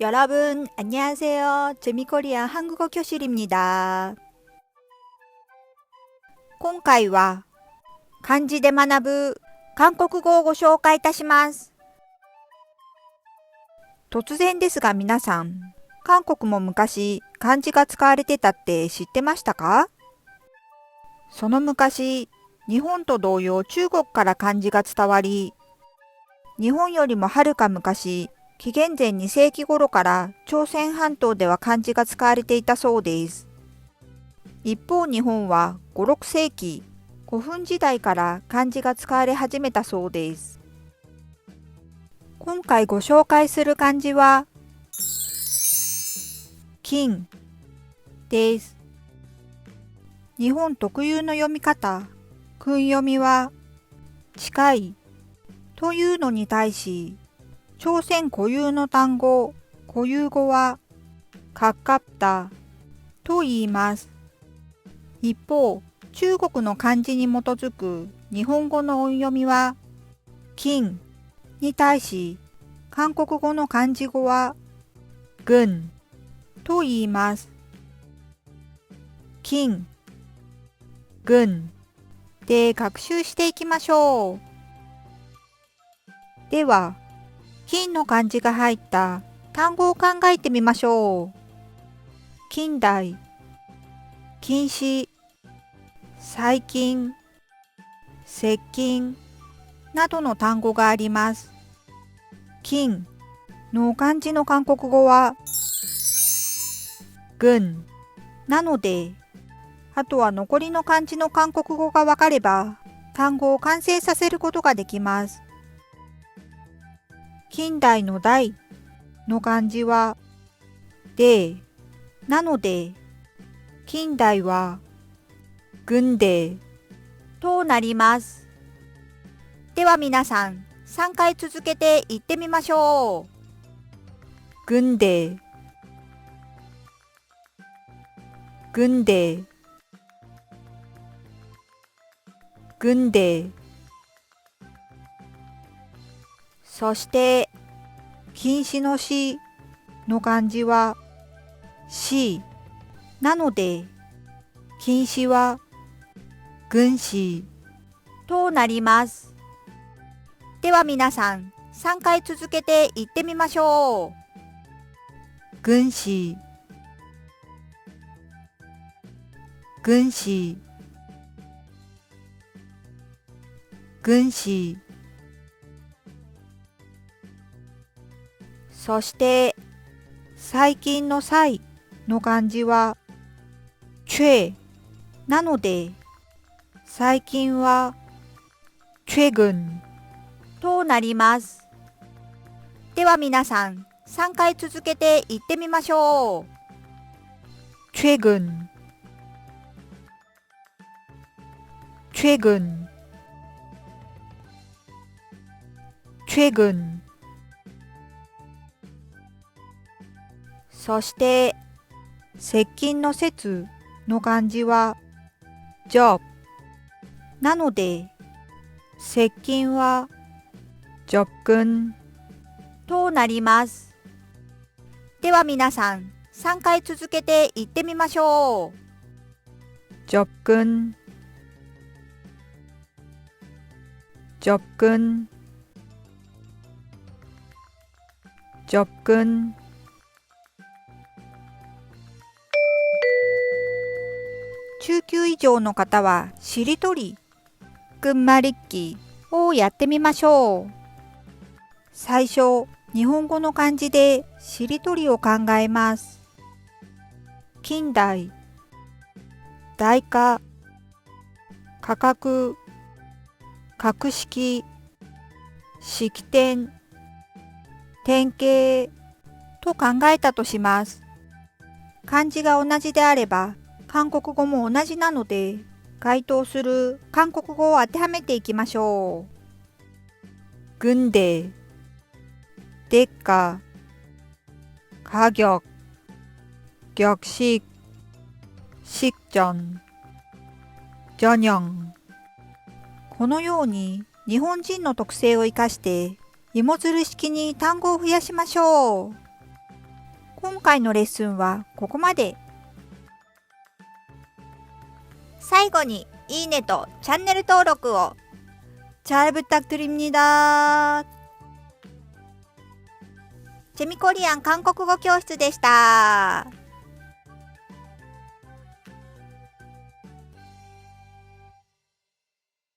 여러분, 안녕하세요. 재미코리아 한국어 교실입니다. 今回は漢字で学ぶ韓国語をご紹介いたします。突然ですが皆さん、韓国も昔漢字が使われてたって知ってましたか？その昔、日本と同様中国から漢字が伝わり、日本よりもはるか昔、紀元前2世紀頃から朝鮮半島では漢字が使われていたそうです。一方日本は5、6世紀、古墳時代から漢字が使われ始めたそうです。今回ご紹介する漢字は、金です。日本特有の読み方、訓読みは、近いというのに対し、朝鮮固有の単語、固有語は、かっかったと言います。一方、中国の漢字に基づく日本語の音読みは、金に対し、韓国語の漢字語は、軍と言います。金、軍で学習していきましょう。では、金の漢字が入った単語を考えてみましょう。近代、近視、最近、接近などの単語があります。金の漢字の韓国語は軍なので、あとは残りの漢字の韓国語がわかれば単語を完成させることができます。近代の代の漢字はでなので、近代は軍でとなります。では皆さん、3回続けて言ってみましょう。軍で、軍で、軍で。そして、禁止の止の漢字は止なので、禁止は軍止となります。では皆さん、3回続けて言ってみましょう。軍止、軍止、軍止。そして、最近の際の漢字は、チェなので、最近は、チェ軍となります。では皆さん、3回続けて言ってみましょう。チェ軍、チェ軍、チェ軍。そして、接近の節の漢字は、ジョブなので、接近は、ジョブ君となります。では皆さん、3回続けて言ってみましょう。ジョブ君、ジョブ君、ジョブ君。中級以上の方はしりとり、群馬リッキをやってみましょう。最初、日本語の漢字でしりとりを考えます。近代、代価、価格、格式、式典、典型と考えたとします。漢字が同じであれば、韓国語も同じなので、該当する韓国語を当てはめていきましょう。軍で、대가、가격、격식、식전、전형。このように日本人の特性を生かして芋づる式に単語を増やしましょう。今回のレッスンはここまで。最後にいいねとチャンネル登録を。잘 부탁드립니다。チェミコリアン韓国語教室でした。